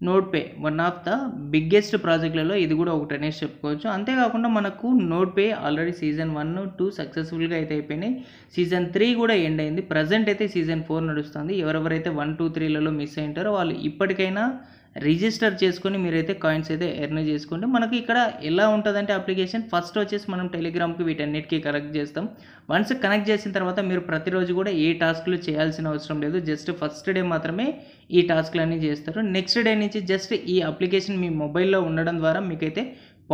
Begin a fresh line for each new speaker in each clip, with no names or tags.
నోట్పే one of the biggest ప్రాజెక్టులలో ఇది కూడా ఒకటి అనేసి చెప్పుకోవచ్చు. అంతేకాకుండా మనకు నోట్పే ఆల్రెడీ సీజన్ 1, 2 సక్సెస్ఫుల్గా అయితే అయిపోయినాయి. సీజన్ 3 కూడా ఎండ్ అయింది. ప్రజెంట్ అయితే సీజన్ 4 నడుస్తుంది. ఎవరెవరైతే 1, 2, 3లలో మిస్ అయి ఉంటారో వాళ్ళు ఇప్పటికైనా రిజిస్టర్ చేసుకొని మీరైతే కాయిన్స్ అయితే ఎర్న్ చేసుకోండి. మనకి ఇక్కడ ఎలా ఉంటుందంటే అప్లికేషన్ ఫస్ట్ వచ్చేసి మనం టెలిగ్రామ్కి వీటన్నిటికీ కనెక్ట్ చేస్తాం. వన్స్ కనెక్ట్ చేసిన తర్వాత మీరు ప్రతిరోజు కూడా ఏ టాస్క్లు చేయాల్సిన అవసరం లేదు. జస్ట్ ఫస్ట్ డే మాత్రమే ఈ టాస్క్లన్నీ చేస్తారు. నెక్స్ట్ డే నుంచి జస్ట్ ఈ అప్లికేషన్ మీ మొబైల్లో ఉండడం ద్వారా మీకైతే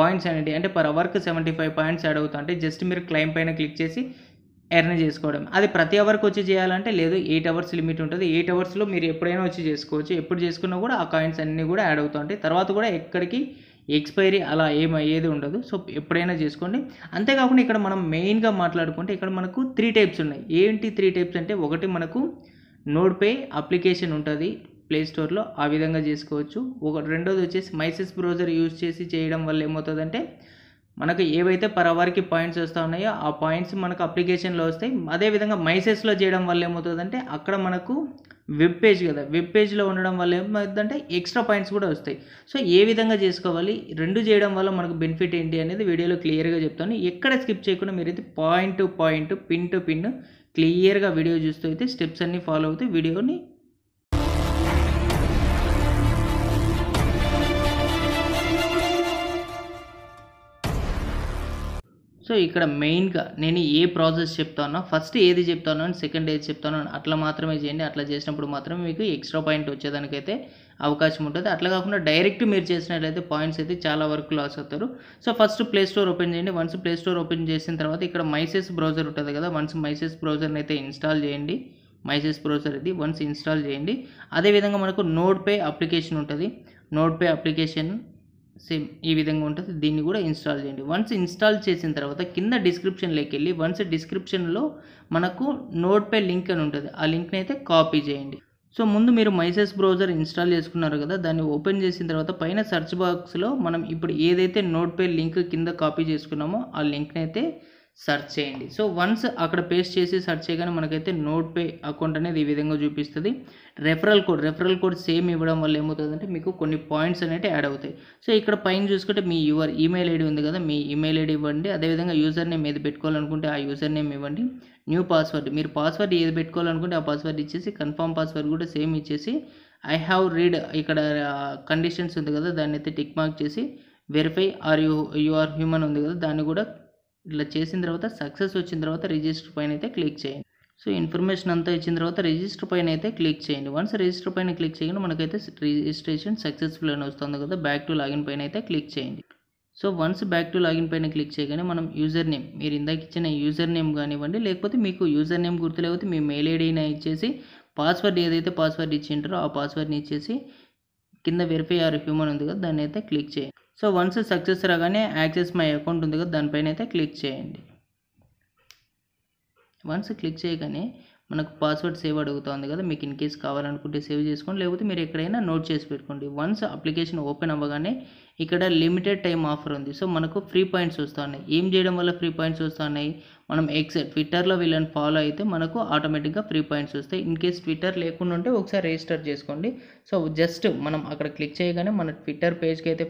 పాయింట్స్ అనేవి అంటే పర్ అవర్కి 75 పాయింట్స్ యాడ్ అవుతాయి. అంటే జస్ట్ మీరు క్లైమ్ పైన క్లిక్ చేసి ఎర్న్ చేసుకోవడం. అది ప్రతి అవర్కి వచ్చి చేయాలంటే లేదు, 8 అవర్స్ లిమిట్ ఉంటుంది. 8 అవర్స్లో మీరు ఎప్పుడైనా వచ్చి చేసుకోవచ్చు. ఎప్పుడు చేసుకున్నా కూడా ఆ కాయిన్స్ అన్నీ కూడా యాడ్ అవుతూ ఉంటాయి. తర్వాత కూడా ఎక్కడికి ఎక్స్పైరీ అలా ఏది ఉండదు. సో ఎప్పుడైనా చేసుకోండి. అంతేకాకుండా ఇక్కడ మనం మెయిన్గా మాట్లాడుకుంటే ఇక్కడ మనకు 3 టైప్స్ ఉన్నాయి. ఏంటి 3 టైప్స్ అంటే, ఒకటి మనకు నోట్పే అప్లికేషన్ ఉంటుంది ప్లే స్టోర్లో, ఆ విధంగా చేసుకోవచ్చు. రెండోది వచ్చేసి మైసెస్ బ్రౌజర్ యూజ్ చేసి చేయడం వల్ల ఏమవుతుందంటే మనకు ఏవైతే పర్ అవర్కి పాయింట్స్ వస్తూ ఉన్నాయో ఆ పాయింట్స్ మనకు అప్లికేషన్లో వస్తాయి. అదేవిధంగా మైసెస్లో చేయడం వల్ల ఏమవుతుందంటే అక్కడ మనకు వెబ్ పేజ్ కదా, వెబ్ పేజ్లో ఉండడం వల్ల ఏమవుతుందంటే ఎక్స్ట్రా పాయింట్స్ కూడా వస్తాయి. సో ఏ విధంగా చేసుకోవాలి, రెండు చేయడం వల్ల మనకు బెనిఫిట్ ఏంటి అనేది వీడియోలో క్లియర్గా చెప్తాను. ఎక్కడ స్కిప్ చేయకుండా మీరైతే point to point, pin to pin క్లియర్గా వీడియో చూస్తూ అయితే స్టెప్స్ అన్నీ ఫాలో అవుతూ వీడియోని సో ఇక్కడ మెయిన్గా నేను ఏ ప్రాసెస్ చెప్తానో, ఫస్ట్ ఏది చెప్తానో అండ్ సెకండ్ ఏది చెప్తానో అట్లా మాత్రమే చేయండి. అట్లా చేసినప్పుడు మాత్రమే మీకు ఎక్స్ట్రా పాయింట్ వచ్చేదానికైతే అవకాశం ఉంటుంది. అట్లా కాకుండా డైరెక్ట్ మీరు చేసినట్లయితే పాయింట్స్ అయితే చాలా వరకు లాస్ అవుతారు. So first play store open చేయండి. వన్స్ ప్లే స్టోర్ ఓపెన్ చేసిన తర్వాత ఇక్కడ మైసెస్ బ్రౌజర్ ఉంటుంది కదా, వన్స్ మైసెస్ బ్రౌజర్ని అయితే ఇన్స్టాల్ చేయండి. మైసెస్ బ్రౌజర్ ఇది వన్స్ ఇన్స్టాల్ చేయండి. అదేవిధంగా మనకు నోట్పే అప్లికేషన్ ఉంటుంది. నోట్పే అప్లికేషన్ సేమ్ ఈ విధంగా ఉంటుంది. దీన్ని కూడా ఇన్స్టాల్ చేయండి. వన్స్ ఇన్స్టాల్ చేసిన తర్వాత కింద డిస్క్రిప్షన్లోకి వెళ్ళి వన్స్ డిస్క్రిప్షన్లో మనకు నోట్పే లింక్ అని ఉంటుంది. ఆ లింక్ని అయితే కాపీ చేయండి. సో ముందు మీరు మైసెస్ బ్రౌజర్ ఇన్స్టాల్ చేసుకున్నారు కదా, దాన్ని ఓపెన్ చేసిన తర్వాత పైన సెర్చ్ బాక్స్లో మనం ఇప్పుడు ఏదైతే నోట్పే లింక్ కింద కాపీ చేసుకున్నామో ఆ లింక్ని అయితే సెర్చ్ చేయండి. సో వన్స్ అక్కడ పేస్ట్ చేసి సెర్చ్ చేయగానే మనకైతే నోట్పే అకౌంట్ అనేది ఈ విధంగా చూపిస్తుంది. రెఫరల్ కోడ్ సేమ్ ఇవ్వడం వల్ల ఏమవుతుందంటే మీకు కొన్ని పాయింట్స్ అనేవి యాడ్ అవుతాయి. సో ఇక్కడ పైన చూసుకుంటే మీ ఈమెయిల్ ఐడి ఉంది కదా, మీ ఈమెయిల్ ఐడి ఇవ్వండి. అదేవిధంగా యూజర్ నేమ్ ఏది పెట్టుకోవాలనుకుంటే ఆ యూజర్ నేమ్ ఇవ్వండి. న్యూ పాస్వర్డ్, మీరు పాస్వర్డ్ ఏది పెట్టుకోవాలనుకుంటే ఆ పాస్వర్డ్ ఇచ్చేసి కన్ఫర్మ్ పాస్వర్డ్ కూడా సేమ్ ఇచ్చేసి ఐ హ్యావ్ రీడ్ ఇక్కడ కండిషన్స్ ఉంది కదా, దాన్ని అయితే టిక్ మార్క్ చేసి verify are you are human ఉంది కదా, దాన్ని కూడా ఇట్లా చేసిన తర్వాత సక్సెస్ వచ్చిన తర్వాత రిజిస్టర్ పైన అయితే క్లిక్ చేయండి. సో ఇన్ఫర్మేషన్ అంతా ఇచ్చిన తర్వాత రిజిస్టర్ పైన అయితే క్లిక్ చేయండి. వన్స్ రిజిస్టర్ పైన క్లిక్ చేయగానే మనకైతే రిజిస్ట్రేషన్ సక్సెస్ఫుల్ అని వస్తుంది కదా, బ్యాక్ టు లాగిన్ పైన అయితే క్లిక్ చేయండి. So once back to login పైన క్లిక్ చేయగానే మనం యూజర్ నేమ్, మీరు ఇందాక ఇచ్చిన యూజర్ నేమ్ కానివ్వండి, లేకపోతే మీకు యూజర్ నేమ్ గుర్తు లేకపోతే మీ మెయిల్ ఐడిని ఇచ్చేసి పాస్వర్డ్ ఏదైతే పాస్వర్డ్ ఇచ్చింటారో ఆ పాస్వర్డ్ని ఇచ్చేసి కింద వెరిఫై ఆర్ హ్యూమన్ ఉంది కదా, దాన్ని అయితే క్లిక్ చేయండి. సో వన్స్ సక్సెస్ రాగానే యాక్సెస్ మై అకౌంట్ ఉంది కదా, దానిపైన అయితే క్లిక్ చేయండి. వన్స్ క్లిక్ చేయగానే మనకు పాస్వర్డ్ సేవ్ అడుగుతుంది కదా, మీకు ఇన్ కేస్ కావాలనుకుంటే సేవ్ చేసుకోండి, లేకపోతే మీరు ఎక్కడైనా నోట్ చేసి పెట్టుకోండి. వన్స్ అప్లికేషన్ ఓపెన్ అవ్వగానే ఇక్కడ లిమిటెడ్ టైం ఆఫర్ ఉంది. సో మనకు ఫ్రీ పాయింట్స్ వస్తున్నాయి. ఏం చేయడం వల్ల ఫ్రీ పాయింట్స్ వస్తున్నాయి, మనం ట్విట్టర్లో వీళ్ళని ఫాలో అయితే మనకు ఆటోమేటిక్గా ఫ్రీ పాయింట్స్ వస్తాయి. ఇన్ కేస్ ట్విట్టర్ లేకుండా ఉంటే ఒకసారి రిజిస్టర్ చేసుకోండి. సో జస్ట్ మనం అక్కడ క్లిక్ చేయగానే మన ట్విట్టర్ పేజ్కి అయితే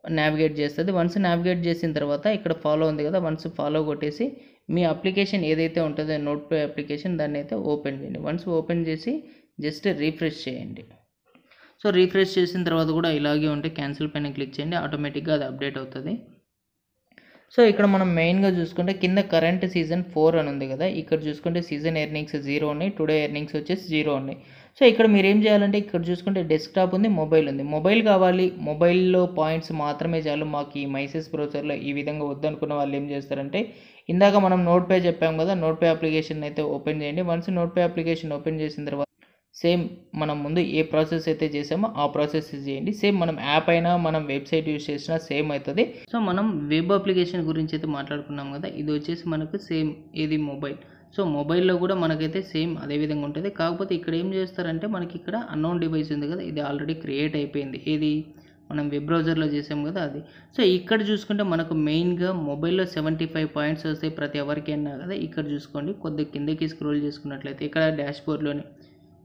నావిగేట్ చేస్తుంది. వన్స్ నావిగేట్ చేసిన తర్వాత ఇక్కడ ఫాలో ఉంది కదా, వన్స్ ఫాలో కొట్టేసి మీ అప్లికేషన్ ఏదైతే ఉంటుందో నోట్పే అప్లికేషన్ దాన్ని అయితే ఓపెన్ చేయండి. వన్స్ ఓపెన్ చేసి జస్ట్ రీఫ్రెష్ చేయండి. సో రీఫ్రెష్ చేసిన తర్వాత కూడా ఇలాగే ఉంటే క్యాన్సిల్ పైన క్లిక్ చేయండి, ఆటోమేటిక్గా అది అప్డేట్ అవుతుంది. సో ఇక్కడ మనం మెయిన్గా చూసుకుంటే కింద కరెంట్ సీజన్ 4 అని ఉంది కదా, ఇక్కడ చూసుకుంటే సీజన్ ఎర్నింగ్స్ 0 ఉన్నాయి, టుడే ఎర్నింగ్స్ వచ్చేసి 0 ఉన్నాయి. సో ఇక్కడ మీరు ఏం చేయాలంటే ఇక్కడ చూసుకుంటే డెస్క్టాప్ ఉంది, మొబైల్ ఉంది. మొబైల్ కావాలి, మొబైల్లో పాయింట్స్ మాత్రమే చాలు మాకు ఈ మైసెస్ బ్రౌజర్లో ఈ విధంగా వద్దనుకున్న వాళ్ళు ఏం చేస్తారంటే ఇందాక మనం నోట్పే చెప్పాం కదా, నోట్పే అప్లికేషన్ అయితే ఓపెన్ చేయండి. వన్స్ నోట్పే అప్లికేషన్ ఓపెన్ చేసిన తర్వాత సేమ్ మనం ముందు ఏ ప్రాసెస్ అయితే చేసామో ఆ ప్రాసెస్ చేయండి. సేమ్ మనం యాప్ అయినా మనం వెబ్సైట్ యూజ్ చేసినా సేమ్ అవుతుంది. సో మనం వెబ్ అప్లికేషన్ గురించి అయితే మాట్లాడుకున్నాం కదా, ఇది వచ్చేసి మనకు సేమ్ ఇది మొబైల్. సో మొబైల్లో కూడా మనకైతే సేమ్ అదే విధంగా ఉంటుంది. కాకపోతే ఇక్కడ ఏం చేస్తారంటే మనకి ఇక్కడ అన్నోన్ డివైస్ ఉంది కదా, ఇది ఆల్రెడీ క్రియేట్ అయిపోయింది. ఏది మనం వెబ్ బ్రౌజర్లో చేసాం కదా అది. సో ఇక్కడ చూసుకుంటే మనకు మెయిన్గా మొబైల్లో 75 పాయింట్స్ వస్తాయి ప్రతి ఎవరికి అన్నా కదా. ఇక్కడ చూసుకోండి, కొద్దిగా కిందకి స్క్రోల్ చేసుకున్నట్లయితే ఇక్కడ డాష్బోర్డ్లోని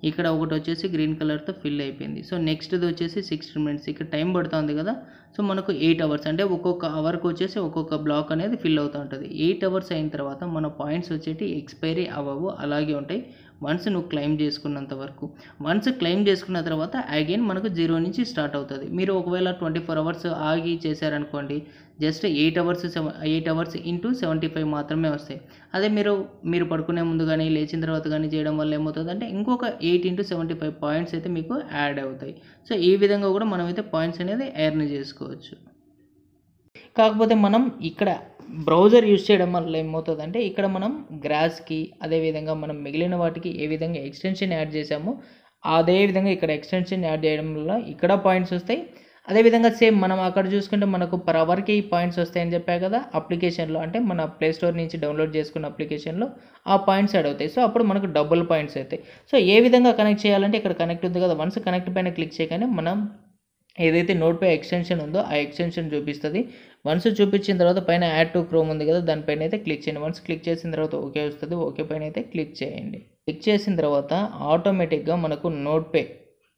ఇక్కడ ఒకటి వచ్చేసి గ్రీన్ కలర్తో ఫిల్ అయిపోయింది. సో నెక్స్ట్ది వచ్చేసి 16 మినిట్స్, ఇక్కడ టైం పడుతుంది కదా. సో మనకు 8 అవర్స్ అంటే ఒక్కొక్క అవర్కి వచ్చేసి ఒక్కొక్క బ్లాక్ అనేది ఫిల్ అవుతూ ఉంటుంది. 8 అవర్స్ అయిన తర్వాత మన పాయింట్స్ వచ్చేటి ఎక్స్పైరీ అవ్వవు, అలాగే ఉంటాయి వన్స్ నువ్వు క్లెయిమ్ చేసుకున్నంత వరకు. వన్స్ క్లెయిమ్ చేసుకున్న తర్వాత అగైన్ మనకు 0 నుంచి స్టార్ట్ అవుతుంది. మీరు ఒకవేళ 24 అవర్స్ ఆగి చేశారనుకోండి, జస్ట్ 8 అవర్స్ ఇంటూ 75 మాత్రమే వస్తాయి. అదే మీరు పడుకునే ముందు కానీ లేచిన తర్వాత కానీ చేయడం వల్ల ఏమవుతుందంటే ఇంకొక 8 into 75 పాయింట్స్ అయితే మీకు యాడ్ అవుతాయి. సో ఈ విధంగా కూడా మనమైతే పాయింట్స్ అనేది ఎర్న్ చేసుకోవచ్చు. కాకపోతే మనం ఇక్కడ బ్రౌజర్ యూజ్ చేయడం వల్ల ఏమవుతుందంటే ఇక్కడ మనం గ్రాస్కి అదేవిధంగా మనం మిగిలిన వాటికి ఏ విధంగా ఎక్స్టెన్షన్ యాడ్ చేసామో అదేవిధంగా ఇక్కడ ఎక్స్టెన్షన్ యాడ్ చేయడం వల్ల ఇక్కడ పాయింట్స్ వస్తాయి. అదేవిధంగా సేమ్ మనం అక్కడ చూసుకుంటే మనకు పర్ అవర్కి పాయింట్స్ వస్తాయని చెప్పా కదా అప్లికేషన్లో, అంటే మన ప్లే స్టోర్ నుంచి డౌన్లోడ్ చేసుకున్న అప్లికేషన్లో ఆ పాయింట్స్ యాడ్ అవుతాయి. సో అప్పుడు మనకు డబుల్ పాయింట్స్ అవుతాయి. సో ఏ విధంగా కనెక్ట్ చేయాలంటే ఇక్కడ కనెక్ట్ ఉంది కదా, వన్స్ కనెక్ట్ పైన క్లిక్ చేయగానే మనం ఏదైతే నోట్పై ఎక్స్టెన్షన్ ఉందో ఆ ఎక్స్టెన్షన్ చూపిస్తుంది. వన్స్ చూపించిన తర్వాత పైన యాడ్ టు క్రోమ్ ఉంది కదా, దానిపైన అయితే క్లిక్ చేయండి. వన్స్ క్లిక్ చేసిన తర్వాత ఓకే వస్తుంది, ఓకే పైన అయితే క్లిక్ చేయండి. క్లిక్ చేసిన తర్వాత ఆటోమేటిక్గా మనకు నోట్పై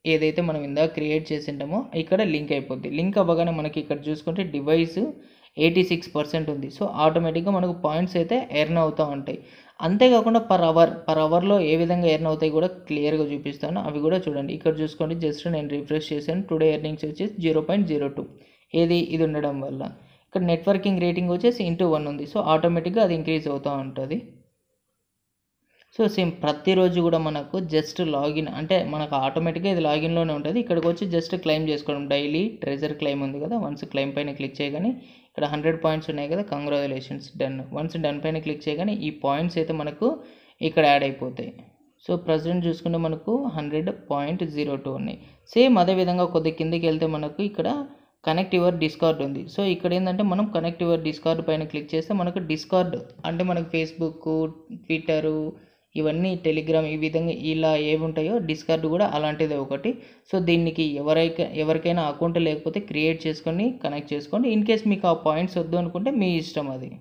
ఏదైతే మనం ఇందాక క్రియేట్ చేసింటామో ఇక్కడ లింక్ అయిపోద్ది. లింక్ అవ్వగానే మనకి ఇక్కడ చూసుకుంటే డివైస్ 86% ఉంది. సో ఆటోమేటిక్గా మనకు పాయింట్స్ అయితే ఎర్న్ అవుతూ ఉంటాయి. అంతేకాకుండా పర్ అవర్లో ఏ విధంగా ఎర్న్ అవుతాయి కూడా క్లియర్గా చూపిస్తాను, అవి కూడా చూడండి. ఇక్కడ చూసుకోండి, జస్ట్ నేను రిఫ్రెష్ చేశాను, టుడే ఎర్నింగ్స్ వచ్చేసి 0.02 ఇది ఉండడం వల్ల. ఇక్కడ నెట్వర్కింగ్ రేటింగ్ వచ్చేసి ×1 ఉంది. సో ఆటోమేటిక్గా అది ఇంక్రీజ్ అవుతూ ఉంటుంది. సో సేమ్ ప్రతిరోజు కూడా మనకు జస్ట్ లాగిన్ అంటే మనకు ఆటోమేటిక్గా ఇది లాగిన్లోనే ఉంటుంది. ఇక్కడికి వచ్చి జస్ట్ క్లెయిమ్ చేసుకోవడం, డైలీ ట్రెజర్ క్లెయిమ్ ఉంది కదా, వన్స్ క్లెయిమ్ పైన క్లిక్ చేయగానే ఇక్కడ 100 పాయింట్స్ ఉన్నాయి కదా, కంగ్రాచులేషన్స్ డన్. వన్స్ డన్ పైన క్లిక్ చేయగానే ఈ పాయింట్స్ అయితే మనకు ఇక్కడ యాడ్ అయిపోతాయి. సో ప్రజెంట్ చూసుకుంటే మనకు 100.02 ఉన్నాయి. సేమ్ అదేవిధంగా కొద్ది కిందకి వెళ్తే మనకు ఇక్కడ కనెక్ట్ యువర్ డిస్కార్డ్ ఉంది. సో ఇక్కడ ఏంటంటే మనం కనెక్ట్ యువర్ డిస్కార్డ్ పైన క్లిక్ చేస్తే మనకు డిస్కార్డ్ అంటే మనకు ఫేస్బుక్, ట్విట్టరు, ఇవన్నీ టెలిగ్రామ్, ఈ విధంగా ఇలా ఏవి ఉంటాయో డిస్కార్డ్ కూడా అలాంటిదే ఒకటి. సో దీనికి ఎవరికైనా అకౌంట్ లేకపోతే క్రియేట్ చేసుకొని కనెక్ట్ చేసుకోండి. ఇన్ కేస్ మీకు ఆ పాయింట్స్ వద్దు అనుకుంటే మీ ఇష్టం అది.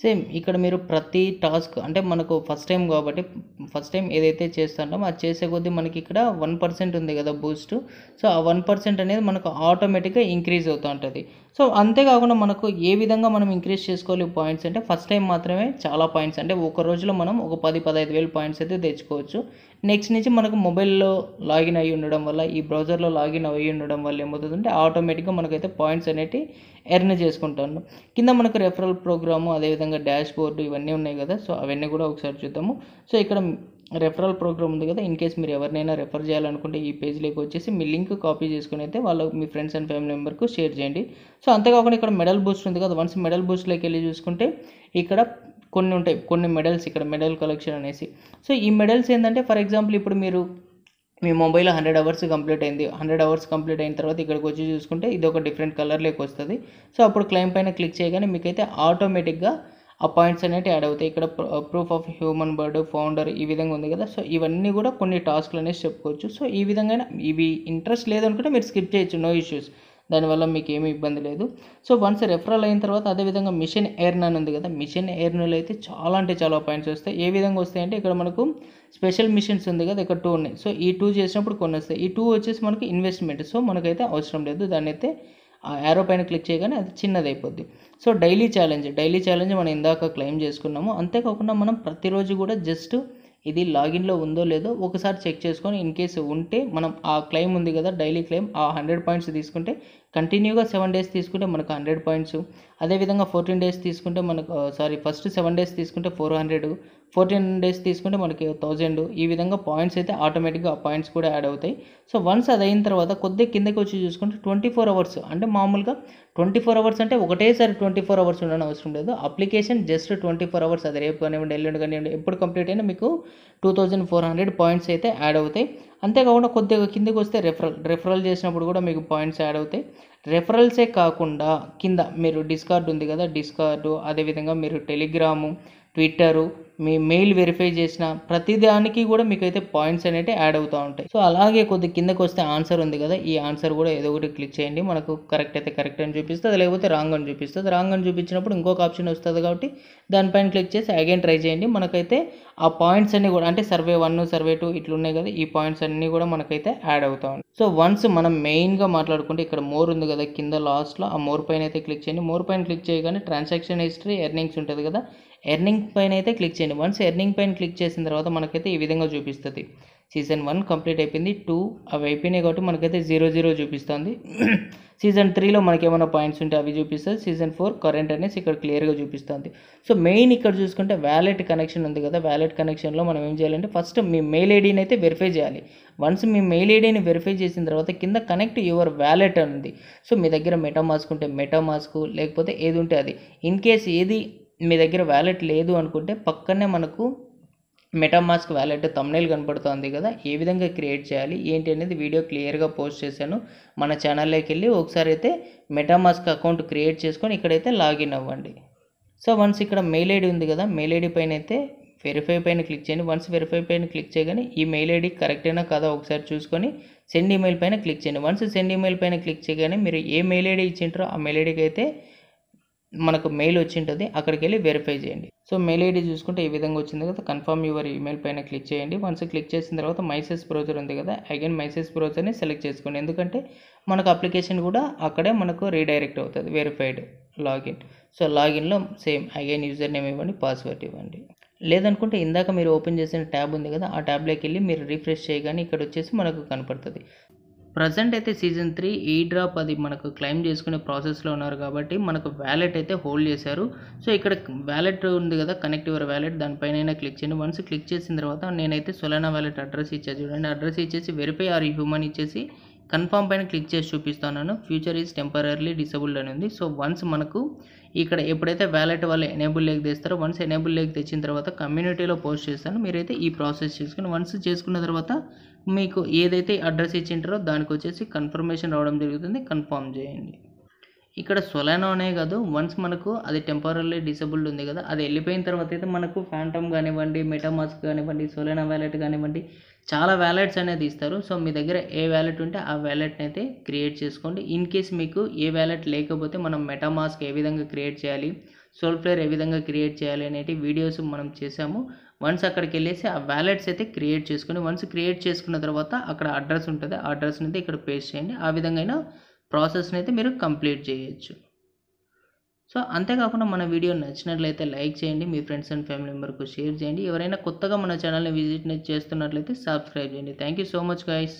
సేమ్ ఇక్కడ మీరు ప్రతి టాస్క్ అంటే మనకు ఫస్ట్ టైం ఏదైతే చేస్తామో అది చేసే కొద్దీ మనకి ఇక్కడ 1% ఉంది కదా బూస్ట్. సో ఆ 1% అనేది మనకు ఆటోమేటిక్గా ఇంక్రీజ్ అవుతూ ఉంటుంది. సో అంతేకాకుండా మనకు ఏ విధంగా మనం ఇంక్రీజ్ చేసుకోవాలి పాయింట్స్ అంటే ఫస్ట్ టైం మాత్రమే చాలా పాయింట్స్ అంటే ఒక రోజులో మనం ఒక 10-15 వేలు పాయింట్స్ అయితే తెచ్చుకోవచ్చు. నెక్స్ట్ నుంచి మనకు మొబైల్లో లాగిన్ అయ్యి ఉండడం వల్ల, ఈ బ్రౌజర్లో లాగిన్ అయ్యి ఉండడం వల్ల ఏమవుతుందంటే ఆటోమేటిక్గా మనకైతే పాయింట్స్ అనేవి ఎర్న్ చేసుకుంటాను. కింద మనకు రెఫరల్ ప్రోగ్రాము, అదేవిధంగా డాష్ బోర్డు ఇవన్నీ ఉన్నాయి కదా. సో అవన్నీ కూడా ఒకసారి చూద్దాము. సో ఇక్కడ రెఫరల్ ప్రోగ్రామ్ ఉంది కదా, ఇన్ కేస్ మీరు ఎవరినైనా రెఫర్ చేయాలనుకుంటే ఈ పేజ్లోకి వచ్చేసి మీ లింక్ కాపీ చేసుకుని అయితే మీ ఫ్రెండ్స్ అండ్ ఫ్యామిలీ మెంబర్కు షేర్ చేయండి. సో అంతేకాకుండా ఇక్కడ మెడల్ బూస్ట్ ఉంది కదా, వన్స్ మెడల్ బూస్ట్లోకి వెళ్ళి చూసుకుంటే ఇక్కడ కొన్ని ఉంటాయి, కొన్ని మెడల్స్, ఇక్కడ మెడల్ కలెక్షన్ అనేసి. సో ఈ మెడల్స్ ఏంటంటే ఫర్ ఎగ్జాంపుల్ ఇప్పుడు మీ మొబైల్లో 100 అవర్స్ కంప్లీట్ అయింది. 100 అవర్స్ కంప్లీట్ అయిన తర్వాత ఇక్కడికి వచ్చి చూసుకుంటే ఇది ఒక డిఫరెంట్ కలర్లోకి వస్తుంది. సో అప్పుడు క్లెయిమ్ పైన క్లిక్ చేయగానే మీకైతే ఆటోమేటిక్గా ఆ పాయింట్స్ అనేవి యాడ్ అవుతాయి. ఇక్కడ proof of human bird, founder ఈ విధంగా ఉంది కదా. సో ఇవన్నీ కూడా కొన్ని టాస్క్లు అనేసి చెప్పుకోవచ్చు. సో ఈ విధంగా ఇవి ఇంట్రెస్ట్ లేదనుకుంటే మీరు స్కిప్ చేయొచ్చు, నో ఇష్యూస్, దానివల్ల మీకు ఏమీ ఇబ్బంది లేదు. సో వన్స్ రెఫరల్ అయిన తర్వాత అదేవిధంగా మిషన్ ఎర్న్ అని ఉంది కదా, మిషన్ ఎర్న్లో అయితే చాలా అంటే చాలా పాయింట్స్ వస్తాయి. ఏ విధంగా వస్తాయంటే ఇక్కడ మనకు స్పెషల్ మిషన్స్ ఉంది కదా, ఇక్కడ 2 ఉన్నాయి. సో ఈ 2 చేసినప్పుడు కొన్ని వస్తాయి. ఈ 2 వచ్చేసి మనకి ఇన్వెస్ట్మెంట్, సో మనకైతే అవసరం లేదు. దాన్ని అయితే ఆ యారో పైన క్లిక్ చేయగానే అది చిన్నది అయిపోద్ది. సో డైలీ ఛాలెంజ్ మనం ఇందాక క్లెయిమ్ చేసుకున్నాము. అంతేకాకుండా మనం ప్రతిరోజు కూడా జస్ట్ ఇది లాగిన్లో ఉందో లేదో ఒకసారి చెక్ చేసుకొని ఇన్ కేసు ఉంటే మనం ఆ క్లెయిమ్ ఉంది కదా, డైలీ క్లెయిమ్, ఆ 100 పాయింట్స్ తీసుకుంటే కంటిన్యూగా 7 డేస్ తీసుకుంటే మనకు 100 పాయింట్స్. అదేవిధంగా 14 డేస్ తీసుకుంటే మనకు ఫస్ట్ 7 డేస్ తీసుకుంటే 400, 14 డేస్ తీసుకుంటే మనకి 1000. ఈ విధంగా పాయింట్స్ అయితే ఆటోమేటిక్గా ఆ పాయింట్స్ కూడా యాడ్ అవుతాయి. సో వన్స్ అది అయిన తర్వాత కొద్దిగా కిందకి వచ్చి చూసుకుంటే 24 అవర్స్ అంటే మామూలుగా 24 అవర్స్ అంటే ఒకటేసారి 24 అవర్స్ ఉండడం అవసరం లేదు. అప్లికేషన్ జస్ట్ 24 అవర్స్, అది రేపు కానివ్వండి, ఎల్లుండి కానివ్వండి, ఎప్పుడు కంప్లీట్ అయినా మీకు 2400 పాయింట్స్ అయితే యాడ్ అవుతాయి. అంతేకాకుండా కొద్దిగా కిందకి వస్తే రెఫరల్ చేసినప్పుడు కూడా మీకు పాయింట్స్ యాడ్ అవుతాయి. రెఫరల్సే కాకుండా కింద మీరు డిస్కార్డ్ ఉంది కదా, డిస్కార్డు, అదేవిధంగా మీరు ట్విట్టరు, మీ మెయిల్ వెరిఫై చేసిన ప్రతిదానికి కూడా మీకైతే పాయింట్స్ అనేవి యాడ్ అవుతూ ఉంటాయి. సో అలాగే కొద్ది కిందకు వస్తే ఆన్సర్ ఉంది కదా, ఈ ఆన్సర్ కూడా ఏదో ఒకటి క్లిక్ చేయండి. మనకు కరెక్ట్ అయితే కరెక్ట్ అని చూపిస్తుంది, లేకపోతే రాంగ్ అని చూపిస్తుంది. రాంగ్ అని చూపించినప్పుడు ఇంకొక ఆప్షన్ వస్తుంది కాబట్టి దానిపైన క్లిక్ చేసి అగైన్ ట్రై చేయండి. మనకైతే ఆ పాయింట్స్ అన్నీ కూడా అంటే సర్వే 1 సర్వే 2 ఇట్లా ఉన్నాయి కదా, ఈ పాయింట్స్ అన్నీ కూడా మనకైతే యాడ్ అవుతా ఉంటాయి. సో వన్స్ మనం మెయిన్గా మాట్లాడుకుంటే ఇక్కడ మోర్ ఉంది కదా కింద లాస్ట్లో, ఆ మోర్ పైన అయితే క్లిక్ చేయండి. మోర్ పైన క్లిక్ చేయగానే ట్రాన్సాక్షన్ హిస్టరీ, ఎర్నింగ్స్ ఉంటుంది కదా, ఎర్నింగ్ పైన అయితే క్లిక్ చేయండి. వన్స్ ఎర్నింగ్ పైన క్లిక్ చేసిన తర్వాత మనకైతే ఈ విధంగా చూపిస్తుంది. సీజన్ 1 కంప్లీట్ అయిపోయింది, 2 అవి అయిపోయినాయి కాబట్టి మనకైతే 0 చూపిస్తుంది. సీజన్ 3లో మనకి ఏమైనా పాయింట్స్ ఉంటే అవి చూపిస్తుంది. సీజన్ 4 కరెంట్ అనేసి ఇక్కడ క్లియర్గా చూపిస్తుంది. సో మెయిన్ ఇక్కడ చూసుకుంటే వ్యాలెట్ కనెక్షన్ ఉంది కదా, వ్యాలెట్ కనెక్షన్లో మనం ఏం చేయాలంటే ఫస్ట్ మీ మెయిల్ ఐడిని అయితే వెరిఫై చేయాలి. వన్స్ మీ మెయిల్ ఐడిని వెరిఫై చేసిన తర్వాత కింద కనెక్ట్ యువర్ వ్యాలెట్ అని ఉంది. సో మీ దగ్గర మెటామాస్క్ ఉంటే మెటామాస్క్, లేకపోతే ఏది ఉంటే అది. ఇన్ కేస్ ఏది మీ దగ్గర వ్యాలెట్ లేదు అనుకుంటే పక్కనే మనకు మెటామాస్క్ వ్యాలెట్ థంబ్నెయిల్ కనపడుతుంది కదా, ఏ విధంగా క్రియేట్ చేయాలి ఏంటి అనేది వీడియో క్లియర్గా పోస్ట్ చేశాను. మన ఛానల్లోకి వెళ్ళి ఒకసారి అయితే మెటామాస్క్ అకౌంట్ క్రియేట్ చేసుకొని ఇక్కడైతే లాగిన్ అవ్వండి. సో వన్స్ ఇక్కడ మెయిల్ ఐడి ఉంది కదా, మెయిల్ ఐడి పైన అయితే వెరిఫై పైన క్లిక్ చేయండి. వన్స్ వెరిఫై పైన క్లిక్ చేయగానే ఈ మెయిల్ ఐడి కరెక్టేనా కదా ఒకసారి చూసుకొని సెండ్ ఈమెయిల్ పైన క్లిక్ చేయండి. వన్స్ సెండ్ ఈమెయిల్ పైన క్లిక్ చేయగానే మీరు ఏ మెయిల్ ఐడి ఇచ్చింటారో ఆ మెయిల్ ఐడికి అయితే మనకు మెయిల్ వచ్చి ఉంటుంది, అక్కడికి వెళ్ళి వెరిఫై చేయండి. సో మెయిల్ ఐడి చూసుకుంటే ఈ విధంగా వచ్చింది కదా, కన్ఫర్మ్ యువర్ ఈమెయిల్ పైన క్లిక్ చేయండి. వన్స్ క్లిక్ చేసిన తర్వాత మైసెస్ బ్రౌజర్ ఉంది కదా, అగైన్ మైసెస్ బ్రౌజర్ని సెలెక్ట్ చేసుకోండి. ఎందుకంటే మనకు అప్లికేషన్ కూడా అక్కడే మనకు రీడైరెక్ట్ అవుతుంది, వెరిఫైడ్ లాగిన్. సో లాగిన్లో సేమ్ అగైన్ యూజర్ నేమ్ ఇవ్వండి, పాస్వర్డ్ ఇవ్వండి. లేదనుకుంటే ఇందాక మీరు ఓపెన్ చేసిన ట్యాబ్ ఉంది కదా, ఆ ట్యాబ్లోకి వెళ్ళి మీరు రిఫ్రెష్ చేయగానే ఇక్కడ వచ్చేసి మనకు కనపడుతుంది. ప్రజెంట్ అయితే సీజన్ 3 ఈ డ్రాప్ అది మనకు క్లెయిమ్ చేసుకునే ప్రాసెస్లో ఉన్నారు కాబట్టి మనకు వ్యాలెట్ అయితే హోల్డ్ చేశారు. సో ఇక్కడ వ్యాలెట్ ఉంది కదా, కనెక్ట్ యువర్ వ్యాలెట్, దానిపైన క్లిక్ చేయండి. వన్స్ క్లిక్ చేసిన తర్వాత నేనైతే సొలానా వ్యాలెట్ అడ్రస్ ఇచ్చేది చూడండి, అడ్రస్ ఇచ్చేసి వెరిఫై ఆర్ హ్యూమన్ ఇచ్చేసి కన్ఫర్మ్ పైన క్లిక్ చేసి చూపిస్తున్నాను. ఫ్యూచర్ ఈజ్ టెంపరరీ డిసేబుల్డ్ అని ఉంది. సో వన్స్ మనకు ఇక్కడ ఎప్పుడైతే వ్యాలెట్ వాళ్ళు ఎనేబుల్ లేక్ తెస్తారో, వన్స్ ఎనేబుల్ లేక్ తెచ్చిన తర్వాత కమ్యూనిటీలో పోస్ట్ చేస్తాను. మీరైతే ఈ ప్రాసెస్ చేసుకుని వన్స్ చేసుకున్న తర్వాత మీకు ఏదైతే అడ్రస్ ఇచ్చింటారో దానికి వచ్చేసి కన్ఫర్మేషన్ రావడం జరుగుతుంది, కన్ఫర్మ్ చేయండి. ఇక్కడ సొలానా అనే కాదు, వన్స్ మనకు అది టెంపరరీ డిసేబుల్డ్ ఉంది కదా, అది వెళ్ళిపోయిన తర్వాత అయితే మనకు ఫ్యాంటమ్ కానివ్వండి, మెటామాస్క్ కానివ్వండి, సొలానా వ్యాలెట్ కానివ్వండి, చాలా వ్యాలెట్స్ అనేది ఇస్తారు. సో మీ దగ్గర ఏ వ్యాలెట్ ఉంటే ఆ వ్యాలెట్ని అయితే క్రియేట్ చేసుకోండి. ఇన్ కేస్ మీకు ఏ వ్యాలెట్ లేకపోతే మనం మెటామాస్క్ ఏ విధంగా క్రియేట్ చేయాలి, సోల్ఫ్లేర్ ఏ విధంగా క్రియేట్ చేయాలి అనేటి వీడియోస్ మనం చేసాము. వన్స్ అక్కడికి వెళ్ళేసి ఆ వ్యాలెట్స్ అయితే క్రియేట్ చేసుకొని, వన్స్ క్రియేట్ చేసుకున్న తర్వాత అక్కడ అడ్రస్ ఉంటుంది, ఆ అడ్రస్ని అయితే ఇక్కడ పేస్ట్ చేయండి. ఆ విధంగా ప్రాసెస్ని అయితే మీరు కంప్లీట్ చేయొచ్చు. సో అంతేకాకుండా మన వీడియో నచ్చినట్లయితే లైక్ చేయండి, మీ ఫ్రెండ్స్ అండ్ ఫ్యామిలీ మెంబర్కు షేర్ చేయండి. ఎవరైనా కొత్తగా మన ఛానల్ని విజిట్ చేస్తున్నట్లయితే సబ్స్క్రైబ్ చేయండి. Thank you so much guys.